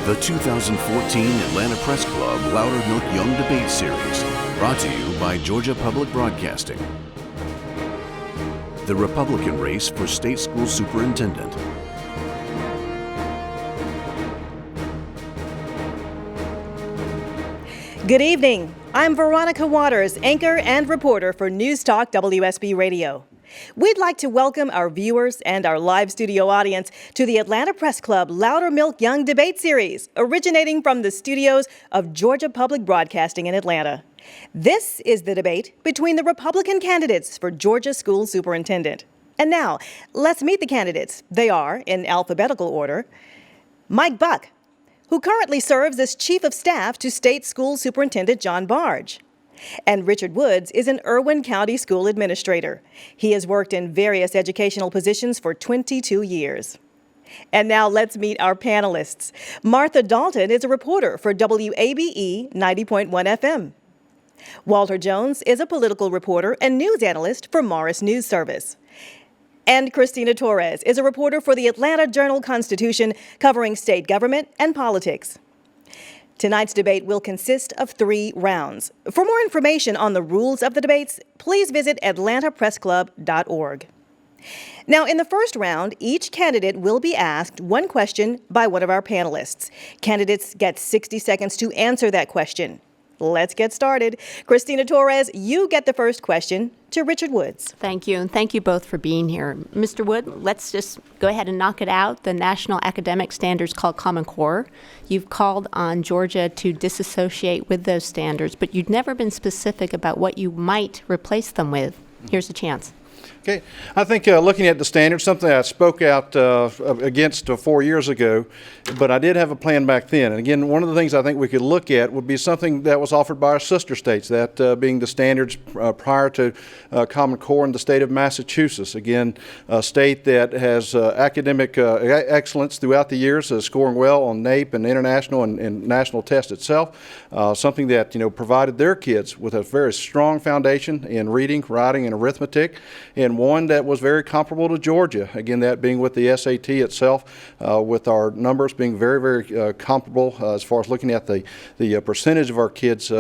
The 2014 Atlanta Press Club Louder Milk Young Debate Series, brought to you by Georgia Public Broadcasting. The Republican race for state school superintendent. Good evening. I'm Veronica Waters, anchor and reporter for News Talk WSB Radio. We'd like to welcome our viewers and our live studio audience to the Atlanta Press Club Louder Milk Young Debate Series, originating from the studios of Georgia Public Broadcasting in Atlanta. This is the debate between the Republican candidates for Georgia School Superintendent. And now, let's meet the candidates. They are, in alphabetical order, Mike Buck, who currently serves as Chief of Staff to State School Superintendent John Barge. And Richard Woods is an Irwin County School Administrator. He has worked in various educational positions for 22 years. And now let's meet our panelists. Martha Dalton is a reporter for WABE 90.1 FM. Walter Jones is a political reporter and news analyst for Morris News Service. And Christina Torres is a reporter for the Atlanta Journal-Constitution, covering state government and politics. Tonight's debate will consist of 3 rounds. For more information on the rules of the debates, please visit atlantapressclub.org. Now, in the first round, each candidate will be asked one question by one of our panelists. Candidates get 60 seconds to answer that question. Let's get started. Christina Torres, you get the first question to Richard Woods. Thank you, and thank you both for being here. Mr. Wood, let's just go ahead and knock it out. The national academic standards called Common Core. You've called on Georgia to disassociate with those standards, but you've never been specific about what you might replace them with. Here's a chance. Okay, I think looking at the standards, something I spoke out against 4 years ago, but I did have a plan back then. And again, one of the things I think we could look at would be something that was offered by our sister states, that being the standards prior to Common Core in the state of Massachusetts. Again, a state that has academic excellence throughout the years, scoring well on NAEP and international and national test itself. Something that provided their kids with a very strong foundation in reading, writing, and arithmetic, and one that was very comparable to Georgia. Again, that being with the SAT itself, with our numbers being very, very comparable as far as looking at the percentage of our kids,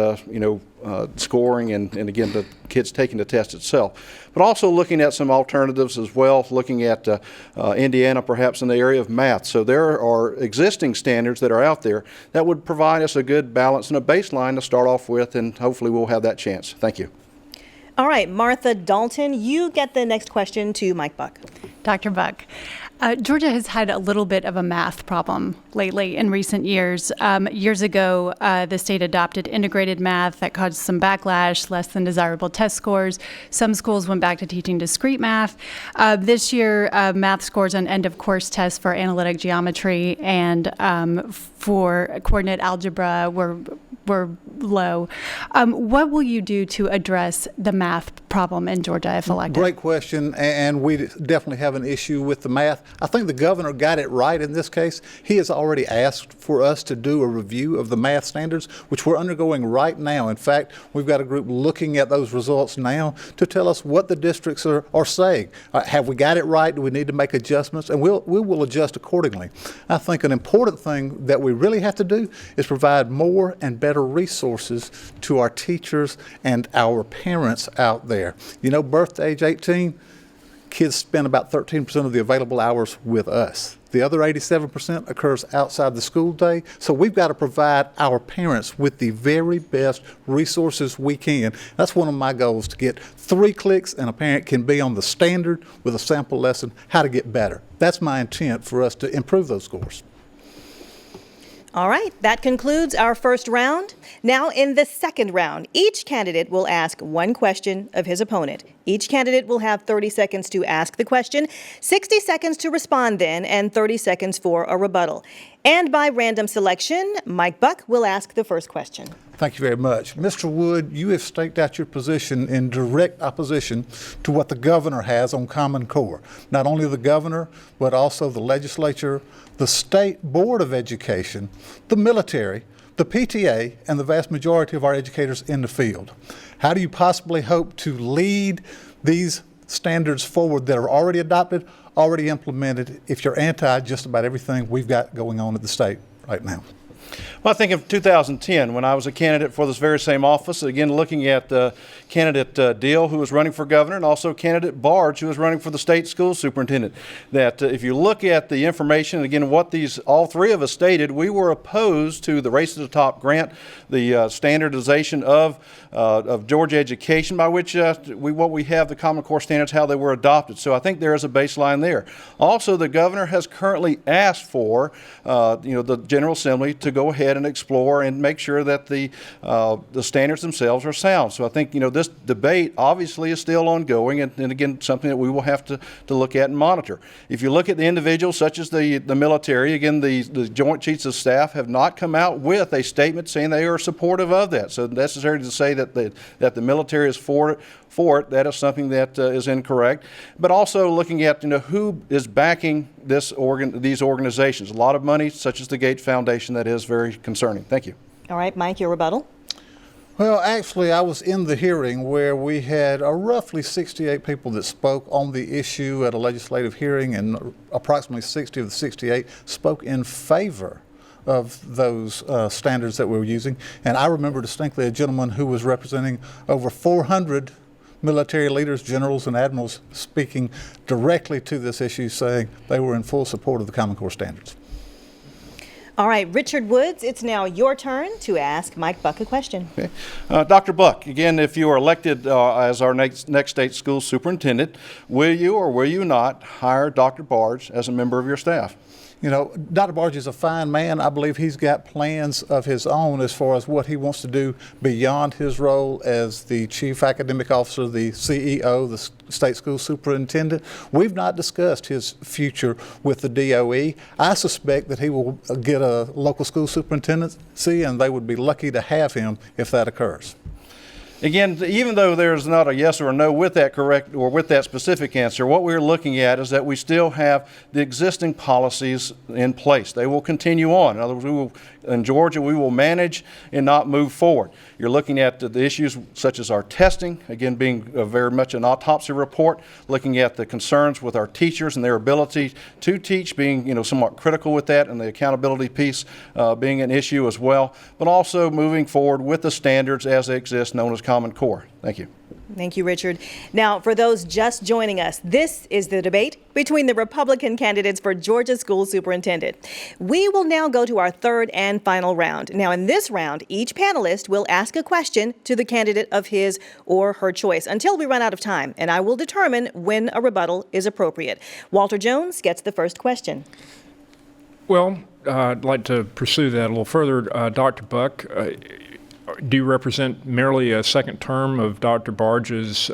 scoring and again, the kids taking the test itself. But also looking at some alternatives as well, looking at Indiana perhaps in the area of math. So there are existing standards that are out there that would provide us a good balance and a baseline to start off with, and hopefully we'll have that chance. Thank you. All right, Martha Dalton, you get the next question to Mike Buck. Dr. Buck, Georgia has had a little bit of a math problem lately in recent years. Years ago, the state adopted integrated math that caused some backlash, less than desirable test scores. Some schools went back to teaching discrete math. This year, math scores on end-of-course tests for analytic geometry and for coordinate algebra were low. What will you do to address the math problem in Georgia if elected? Great question, and we definitely have an issue with the math. I think the governor got it right in this case. He has already asked for us to do a review of the math standards, which we're undergoing right now. In fact, we've got a group looking at those results now to tell us what the districts are saying. Have we got it right? Do we need to make adjustments? And we will adjust accordingly. I think an important thing that we really have to do is provide more and better resources to our teachers and our parents out there. Birth to age 18, kids spend about 13% of the available hours with us. The other 87% occurs outside the school day. So we've got to provide our parents with the very best resources we can. That's one of my goals, to get 3 clicks and a parent can be on the standard with a sample lesson, how to get better. That's my intent for us to improve those scores. All right, that concludes our first round. Now, in the second round, each candidate will ask one question of his opponent. Each candidate will have 30 seconds to ask the question, 60 seconds to respond then, and 30 seconds for a rebuttal. And by random selection, Mike Buck will ask the first question. Thank you very much. Mr. Wood, you have staked out your position in direct opposition to what the governor has on Common Core. Not only the governor, but also the legislature, the State Board of Education, the military, the PTA, and the vast majority of our educators in the field. How do you possibly hope to lead these standards forward that are already adopted, already implemented, if you're anti just about everything we've got going on at the state? right now. Well, I think of 2010 when I was a candidate for this very same office, again looking at candidate Deal, who was running for governor, and also candidate Barge, who was running for the state school superintendent, that if you look at the information, again what all three of us stated, we were opposed to the Race to the Top grant, the standardization of Georgia education, by which what we have, the Common Core standards, how they were adopted. So I think there is a baseline there. Also, the governor has currently asked for the General Assembly to go ahead and explore and make sure that the standards themselves are sound. So I think this debate obviously is still ongoing, and again something that we will have to look at and monitor. If you look at the individuals such as the military, again the Joint Chiefs of Staff have not come out with a statement saying they are supportive of that. So necessary to say that the military is for it, that is something that is incorrect. But also looking at who is backing these organizations. A lot of money, such as the Gates Foundation, that is very concerning. Thank you. All right, Mike, your rebuttal. Well, actually, I was in the hearing where we had roughly 68 people that spoke on the issue at a legislative hearing, and approximately 60 of the 68 spoke in favor of those standards that we were using. And I remember distinctly a gentleman who was representing over 400 military leaders, generals, and admirals speaking directly to this issue, saying they were in full support of the Common Core standards. All right, Richard Woods, it's now your turn to ask Mike Buck a question. Okay. Dr. Buck, again, if you are elected as our next state school superintendent, will you or will you not hire Dr. Barge as a member of your staff? Dr. Barge is a fine man. I believe he's got plans of his own as far as what he wants to do beyond his role as the chief academic officer, the CEO, the state school superintendent. We've not discussed his future with the DOE. I suspect that he will get a local school superintendency, and they would be lucky to have him if that occurs. Again, even though there's not a yes or a no with that correct or with that specific answer, what we're looking at is that we still have the existing policies in place. They will continue on. In other words, in Georgia, we will manage and not move forward. You're looking at the issues such as our testing, again being very much an autopsy report, looking at the concerns with our teachers and their ability to teach, being somewhat critical with that, and the accountability piece being an issue as well, but also moving forward with the standards as they exist, known as Common Core. Thank you. Thank you, Richard. Now, for those just joining us, this is the debate between the Republican candidates for Georgia School Superintendent. We will now go to our third and final round. Now, in this round, each panelist will ask a question to the candidate of his or her choice until we run out of time, and I will determine when a rebuttal is appropriate. Walter Jones gets the first question. Well, I'd like to pursue that a little further. Dr. Buck, do you represent merely a second term of Dr. Barge's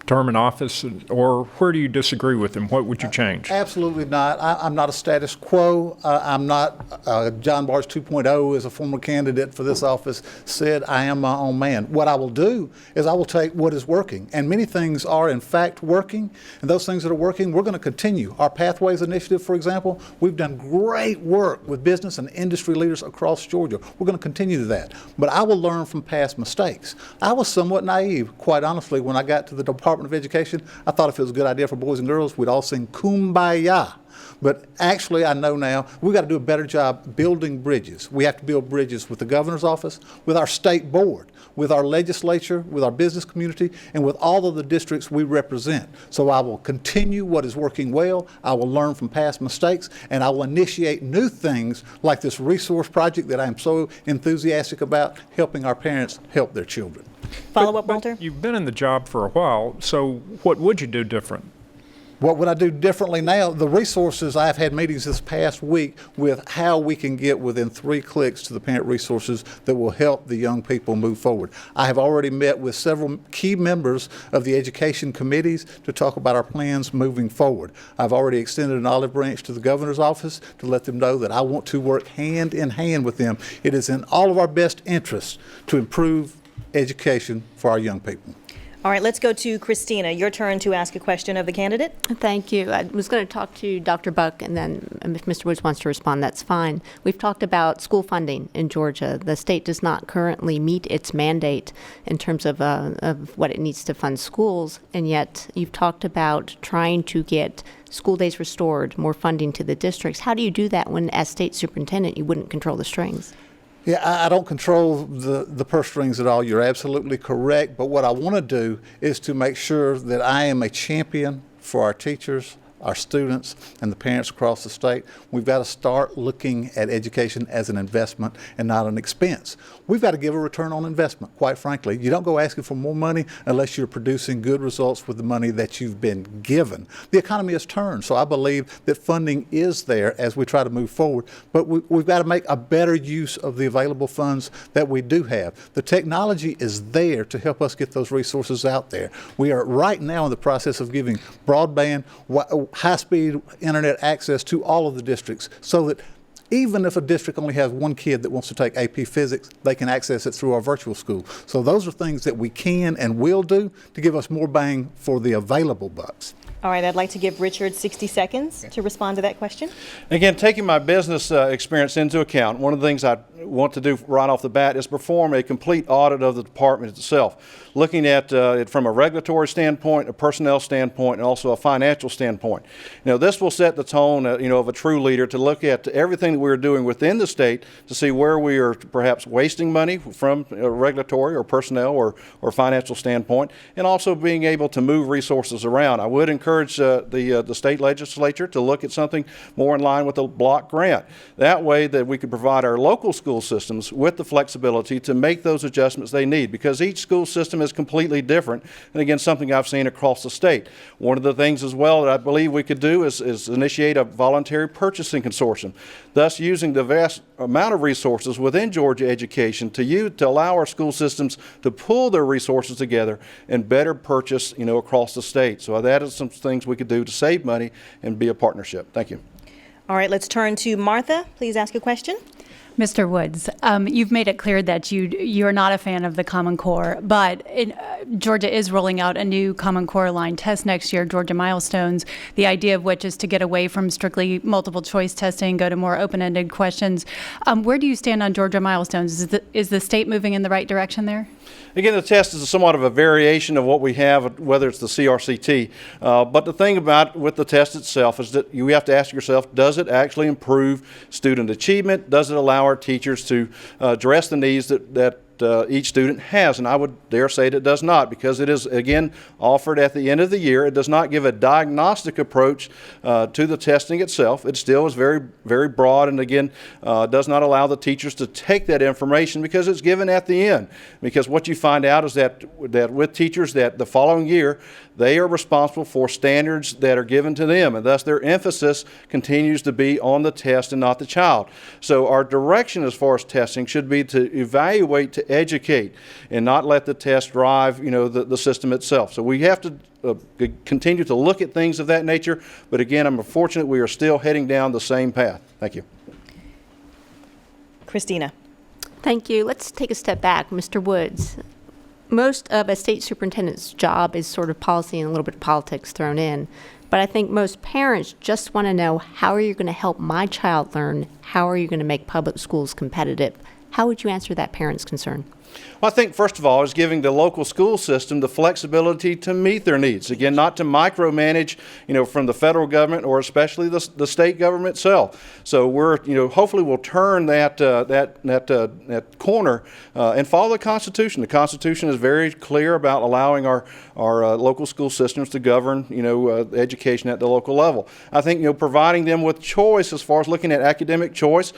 term in office, or where do you disagree with him? What would you change? Absolutely not. I'm not a status quo. I'm not John Barge 2.0, as a former candidate for this office said. I am my own man. What I will do is I will take what is working, and many things are in fact working, and those things that are working, we're going to continue. Our Pathways Initiative, for example, we've done great work with business and industry leaders across Georgia. We're going to continue to that, but I will learn from past mistakes. I was somewhat naive, quite honestly, when I got to the Department of Education. I thought if it was a good idea for boys and girls, we'd all sing Kumbaya. But actually, I know now we've got to do a better job building bridges. We have to build bridges with the governor's office, with our state board, with our legislature, with our business community, and with all of the districts we represent. So I will continue what is working well. I will learn from past mistakes, and I will initiate new things like this resource project that I'm so enthusiastic about, helping our parents help their children. Follow up, Walter? You've been in the job for a while, so what would you do different? What would I do differently now? The resources, I've had meetings this past week with how we can get within 3 clicks to the parent resources that will help the young people move forward. I have already met with several key members of the education committees to talk about our plans moving forward. I've already extended an olive branch to the governor's office to let them know that I want to work hand in hand with them. It is in all of our best interests to improve education for our young people. All right, let's go to Christina. Your turn to ask a question of the candidate. Thank you. I was going to talk to Dr. Buck, and then if Mr. Woods wants to respond, that's fine. We've talked about school funding in Georgia. The state does not currently meet its mandate in terms of what it needs to fund schools, and yet you've talked about trying to get school days restored, more funding to the districts. How do you do that when, as state superintendent, you wouldn't control the strings? Yeah, I don't control the purse strings at all. You're absolutely correct. But what I want to do is to make sure that I am a champion for our teachers, our students, and the parents across the state. We've got to start looking at education as an investment and not an expense. We've got to give a return on investment, quite frankly. You don't go asking for more money unless you're producing good results with the money that you've been given. The economy has turned, so I believe that funding is there as we try to move forward, but we've got to make a better use of the available funds that we do have. The technology is there to help us get those resources out there. We are right now in the process of giving broadband, high-speed internet access to all of the districts so that even if a district only has one kid that wants to take AP Physics, they can access it through our virtual school. So those are things that we can and will do to give us more bang for the available bucks. All right, I'd like to give Richard 60 seconds to respond to that question. Again, taking my business experience into account, one of the things I want to do right off the bat is perform a complete audit of the department itself, looking at it from a regulatory standpoint, a personnel standpoint, and also a financial standpoint. This will set the tone, of a true leader to look at everything that we're doing within the state to see where we are perhaps wasting money from a regulatory or personnel or financial standpoint, and also being able to move resources around. I would encourage the state legislature to look at something more in line with a block grant. That way that we could provide our local school systems with the flexibility to make those adjustments they need, because each school system is completely different, and again, something I've seen across the state. One of the things as well that I believe we could do is initiate a voluntary purchasing consortium, thus using the vast amount of resources within Georgia education to allow our school systems to pull their resources together and better purchase, across the state. So that is some things we could do to save money and be a partnership. Thank you. All right, let's turn to Martha. Please ask a question. Mr. Woods, you've made it clear that you're not a fan of the Common Core, but Georgia is rolling out a new Common Core line test next year, Georgia Milestones, the idea of which is to get away from strictly multiple choice testing, go to more open-ended questions. Where do you stand on Georgia Milestones? Is the state moving in the right direction there? Again, the test is somewhat of a variation of what we have, whether it's the CRCT. But the thing about with the test itself is that you have to ask yourself, does it actually improve student achievement? Does it allow our teachers to address the needs that each student has? And I would dare say that it does not, because it is, again, offered at the end of the year. It does not give a diagnostic approach to the testing itself. It still is very, very broad, and again, does not allow the teachers to take that information because it's given at the end. Because what you find out is that with teachers that the following year, they are responsible for standards that are given to them, and thus their emphasis continues to be on the test and not the child. So our direction as far as testing should be to evaluate, to educate, and not let the test drive, the system itself. So we have to continue to look at things of that nature, but again, I'm fortunate we are still heading down the same path. Thank you. Christina. Thank you. Let's take a step back. Mr. Woods, most of a state superintendent's job is sort of policy and a little bit of politics thrown in. But I think most parents just want to know, how are you going to help my child learn? How are you going to make public schools competitive? How would you answer that parent's concern? Well, I think, first of all, is giving the local school system the flexibility to meet their needs. Again, not to micromanage, from the federal government or especially the state government itself. So we're, hopefully we'll turn that corner and follow the Constitution. The Constitution is very clear about allowing our local school systems to govern, education at the local level. I think, providing them with choice as far as looking at academic choice,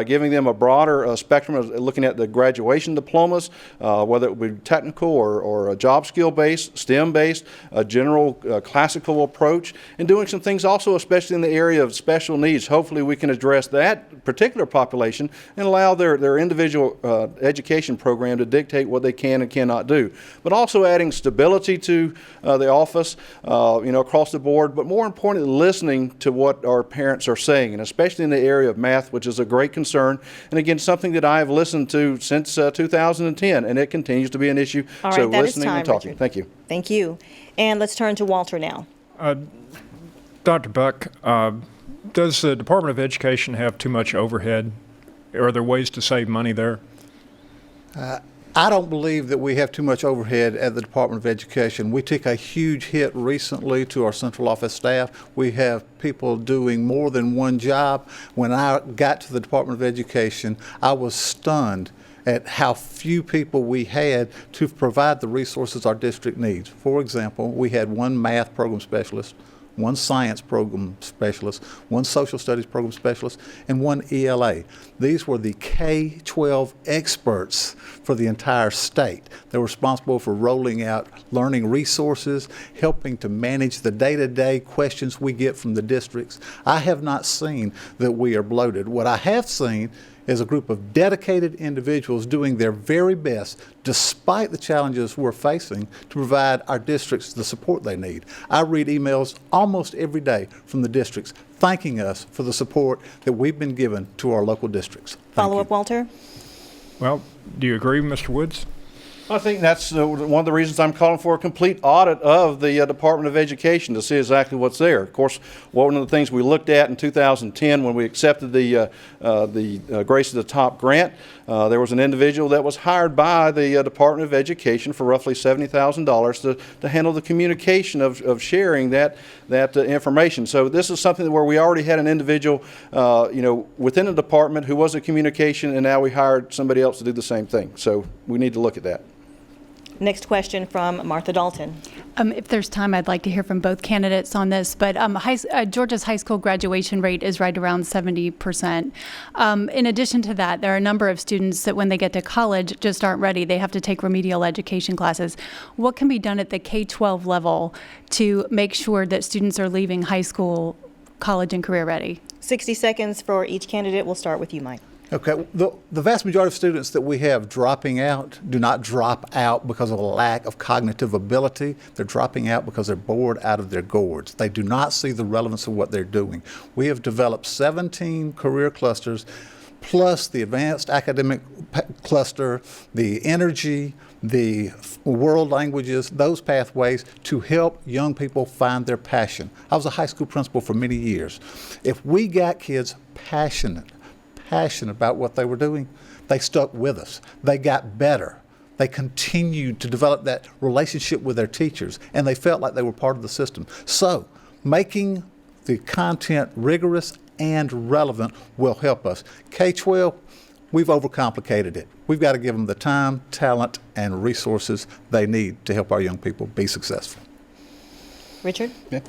giving them a broader spectrum of looking at the graduation diplomas, whether it be technical or job skill based, STEM based, a general classical approach, and doing some things also, especially in the area of special needs. Hopefully we can address that particular population and allow their individual education program to dictate what they can and cannot do. But also adding stability to the office, across the board, but more importantly, listening to what our parents are saying, and especially in the area of math, which is a great concern, and again, something that I have listened to since 2010, and it continues to be an issue. All So right, that is listening time, and talking. Richard. Thank you. Thank you. And let's turn to Walter now. Dr. Buck, does the Department of Education have too much overhead? Are there ways to save money there? I don't believe that we have too much overhead at the Department of Education. We took a huge hit recently to our central office staff. We have people doing more than one job. When I got to the Department of Education, I was stunned at how few people we had to provide the resources our district needs. For example, we had one math program specialist, one science program specialist, one social studies program specialist, and one ELA. These were the K-12 experts for the entire state. They're responsible for rolling out learning resources, helping to manage the day-to-day questions we get from the districts. I have not seen that we are bloated. What I have seen is a group of dedicated individuals doing their very best, despite the challenges we're facing, to provide our districts the support they need. I read emails almost every day from the districts thanking us for the support that we've been given to our local districts. Follow up, Walter? Well, do you agree, Mr. Woods? I think that's one of the reasons I'm calling for a complete audit of the Department of Education to see exactly what's there. Of course, one of the things we looked at in 2010 when we accepted the Grace of the Top grant, there was an individual that was hired by the Department of Education for roughly $70,000 to handle the communication of sharing that information. So this is something where we already had an individual, within the department who was a communication, and now we hired somebody else to do the same thing. So we need to look at that. Next question from Martha Dalton. If there's time, I'd like to hear from both candidates on this, but Georgia's high school graduation rate is right around 70%. In addition to that, there are a number of students that when they get to college just aren't ready. They have to take remedial education classes. What can be done at the K-12 level to make sure that students are leaving high school, college, and career ready? 60 seconds for each candidate. We'll start with you, Mike. Okay, the vast majority of students that we have dropping out do not drop out because of a lack of cognitive ability. They're dropping out because they're bored out of their gourds. They do not see the relevance of what they're doing. We have developed 17 career clusters, plus the advanced academic cluster, the energy, the world languages, those pathways to help young people find their passion. I was a high school principal for many years. If we got kids passionate about what they were doing, they stuck with us. They got better. They continued to develop that relationship with their teachers, and they felt like they were part of the system. So making the content rigorous and relevant will help us. K-12, we've overcomplicated it. We've got to give them the time, talent, and resources they need to help our young people be successful. Richard? Yeah.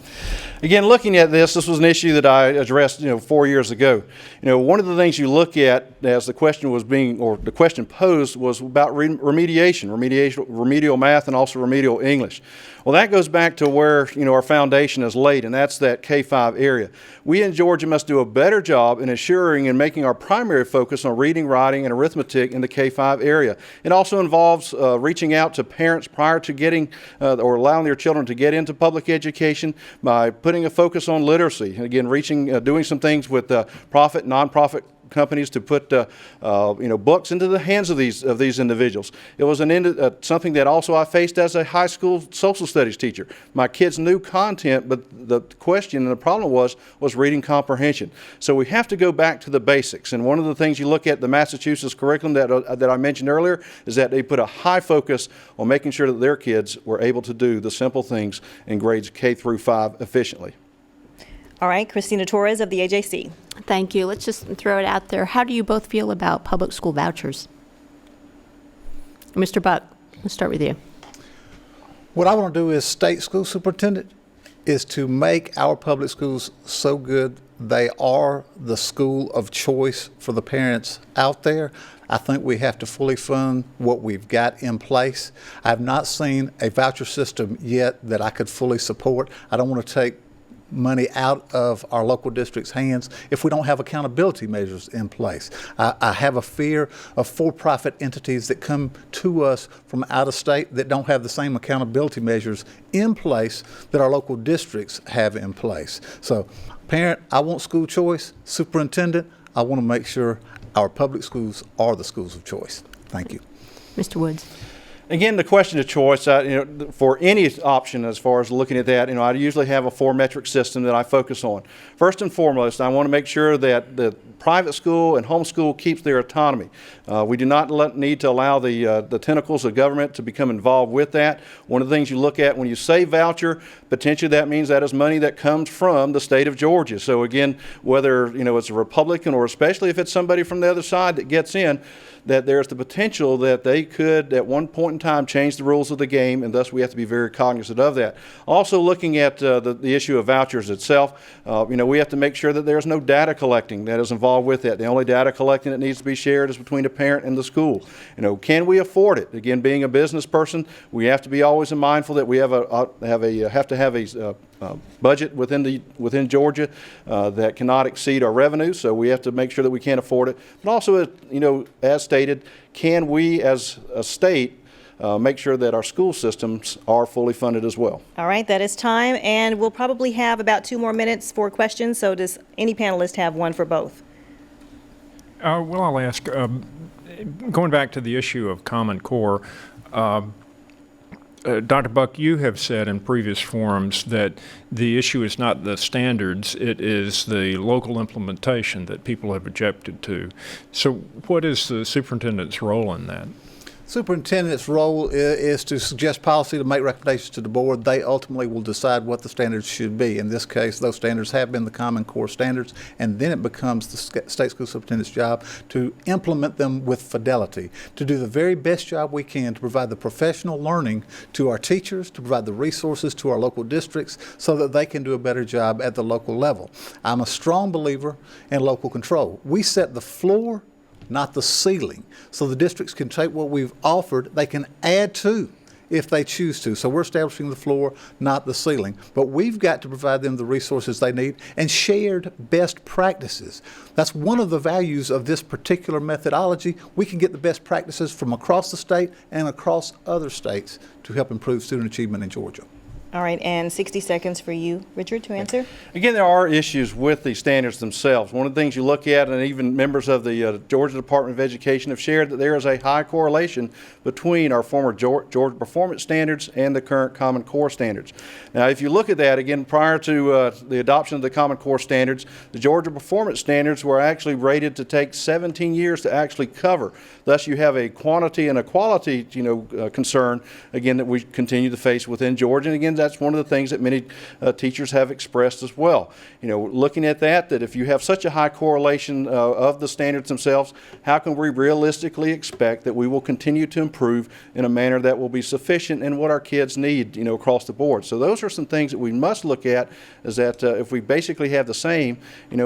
Again, looking at this was an issue that I addressed, 4 years ago. One of the things you look at as the question was the question posed was about remedial math and also remedial English. Well, that goes back to where, our foundation is laid, and that's that K-5 area. We in Georgia must do a better job in assuring and making our primary focus on reading, writing, and arithmetic in the K-5 area. It also involves reaching out to parents prior to getting or allowing their children to get into public education by putting a focus on literacy. And again, doing some things with profit, nonprofit companies to put books into the hands of these individuals. It was something that also I faced as a high school social studies teacher. My kids knew content, but the question and the problem was reading comprehension. So we have to go back to the basics. And one of the things you look at the Massachusetts curriculum that I mentioned earlier is that they put a high focus on making sure that their kids were able to do the simple things in grades K through 5 efficiently. All right, Christina Torres of the AJC. Thank you. Let's just throw it out there. How do you both feel about public school vouchers? Mr. Buck, let's start with you. What I want to do as state school superintendent is to make our public schools so good they are the school of choice for the parents out there. I think we have to fully fund what we've got in place. I've not seen a voucher system yet that I could fully support. I don't want to take money out of our local district's hands if we don't have accountability measures in place. I have a fear of for-profit entities that come to us from out of state that don't have the same accountability measures in place that our local districts have in place. So, parent, I want school choice. Superintendent, I want to make sure our public schools are the schools of choice. Thank you. Mr. Woods. Again, the question of choice, for any option as far as looking at that, I usually have a 4-metric system that I focus on. First and foremost, I want to make sure that the private school and homeschool keeps their autonomy. We do not need to allow the tentacles of government to become involved with that. One of the things you look at when you say voucher, potentially that means that is money that comes from the state of Georgia. So again, whether it's a Republican or especially if it's somebody from the other side that gets in, that there's the potential that they could at one point in time change the rules of the game, and thus we have to be very cognizant of that. Also looking at the issue of vouchers itself, we have to make sure that there's no data collecting that is involved with that. The only data collecting that needs to be shared is between the parent and the school. Can we afford it? Again, being a business person, we have to be always mindful that we have to have a budget within Georgia that cannot exceed our revenue, so we have to make sure that we can afford it. But also, as stated, can we as a state make sure that our school systems are fully funded as well? All right, that is time, and we'll probably have about 2 more minutes for questions, so does any panelist have one for both? Well, I'll ask, going back to the issue of Common Core, Dr. Buck, you have said in previous forums that the issue is not the standards, it is the local implementation that people have objected to. So what is the superintendent's role in that? Superintendent's role is to suggest policy, to make recommendations to the board. They ultimately will decide what the standards should be. In this case, those standards have been the Common Core standards, and then it becomes the state school superintendent's job to implement them with fidelity, to do the very best job we can to provide the professional learning to our teachers, to provide the resources to our local districts so that they can do a better job at the local level. I'm a strong believer in local control. We set the floor, not the ceiling. So the districts can take what we've offered, they can add to if they choose to. So we're establishing the floor, not the ceiling. But we've got to provide them the resources they need and shared best practices. That's one of the values of this particular methodology. We can get the best practices from across the state and across other states to help improve student achievement in Georgia. All right, and 60 seconds for you, Richard, to answer. Again, there are issues with the standards themselves. One of the things you look at, and even members of the Georgia Department of Education have shared, that there is a high correlation between our former Georgia Performance Standards and the current Common Core Standards. Now, if you look at that, again, prior to the adoption of the Common Core Standards, the Georgia Performance Standards were actually rated to take 17 years to actually cover. Thus, you have a quantity and a quality, concern, again, that we continue to face within Georgia. And again, that's one of the things that many teachers have expressed as well. Looking at that if you have such a high correlation of the standards themselves, how can we realistically expect that we will continue to improve in a manner that will be sufficient in what our kids need, across the board? So those are some things that we must look at, is that if we basically have the same,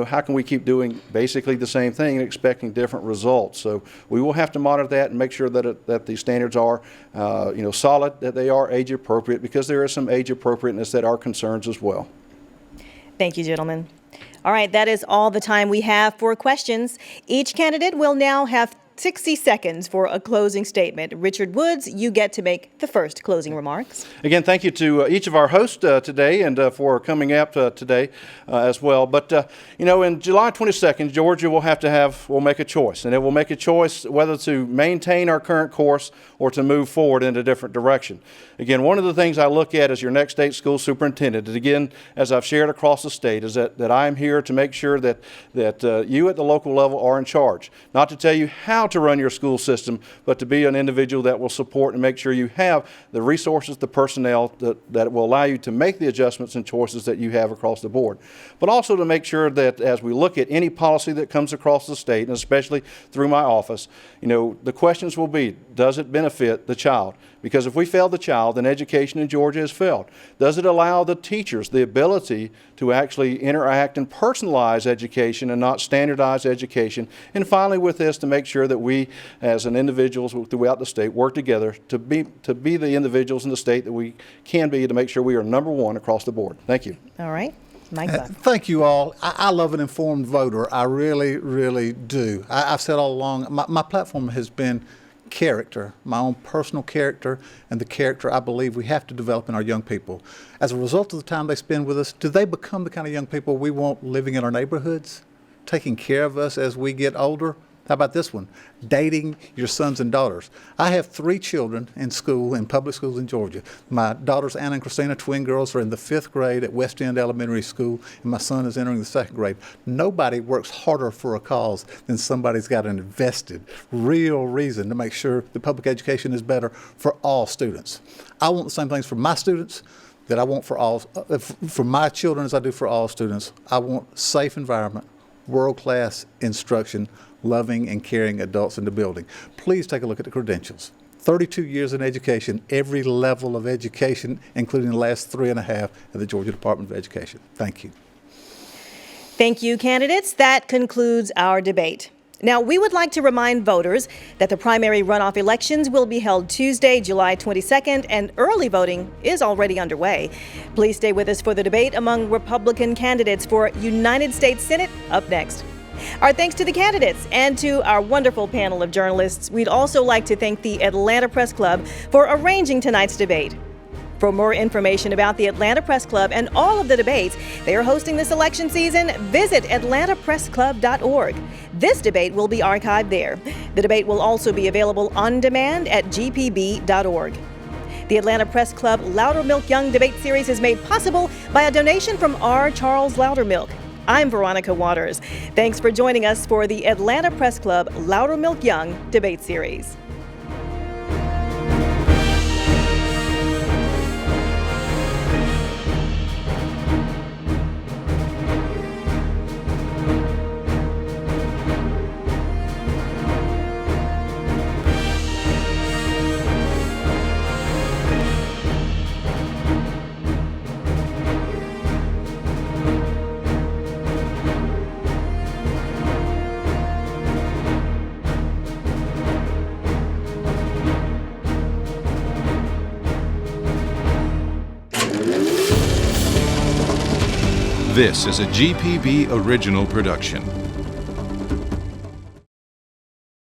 how can we keep doing basically the same thing and expecting different results? So we will have to monitor that and make sure that the standards are, solid, that they are age appropriate, because there is some age appropriateness that are concerns as well. Thank you, gentlemen. All right, that is all the time we have for questions. Each candidate will now have 60 seconds for a closing statement. Richard Woods, you get to make the first closing remarks. Again, thank you to each of our hosts today and for coming out today as well. But, in July 22nd, Georgia will make a choice, and it will make a choice whether to maintain our current course or to move forward in a different direction. Again, one of the things I look at as your next state school superintendent, and again, as I've shared across the state, is that I am here to make sure that you at the local level are in charge. Not to tell you how to run your school system, but to be an individual that will support and make sure you have the resources, the personnel that will allow you to make the adjustments and choices that you have across the board. But also to make sure that as we look at any policy that comes across the state, and especially through my office, the questions will be, does it benefit the child? Because if we fail the child, then education in Georgia has failed. Does it allow the teachers the ability to actually interact and personalize education and not standardize education? And finally, with this, to make sure that we, as an individuals throughout the state, work together to be the individuals in the state that we can be, to make sure we are number one across the board. Thank you. All right. Mike Buck. Thank you all. I love an informed voter. I really, really do. I've said all along, my platform has been character, my own personal character, and the character I believe we have to develop in our young people. As a result of the time they spend with us, do they become the kind of young people we want living in our neighborhoods, taking care of us as we get older? How about this one? Dating your sons and daughters. I have 3 children in school, in public schools in Georgia. My daughters, Anna and Christina, twin girls, are in the 5th grade at West End Elementary School, and my son is entering the 2nd grade. Nobody works harder for a cause than somebody's got an invested, real reason to make sure that public education is better for all students. I want the same things for my students that I want for my children as I do for all students. I want safe environment, world-class instruction, loving and caring adults in the building. Please take a look at the credentials. 32 years in education, every level of education, including the last 3.5 at the Georgia Department of Education. Thank you. Thank you, candidates. That concludes our debate. Now, we would like to remind voters that the primary runoff elections will be held Tuesday, July 22nd, and early voting is already underway. Please stay with us for the debate among Republican candidates for United States Senate up next. Our thanks to the candidates and to our wonderful panel of journalists. We'd also like to thank the Atlanta Press Club for arranging tonight's debate. For more information about the Atlanta Press Club and all of the debates they are hosting this election season, visit atlantapressclub.org. This debate will be archived there. The debate will also be available on demand at gpb.org. The Atlanta Press Club Loudermilk Young Debate Series is made possible by a donation from R. Charles Loudermilk. I'm Veronica Waters. Thanks for joining us for the Atlanta Press Club Loudermilk Young Debate Series. This is a GPB original production.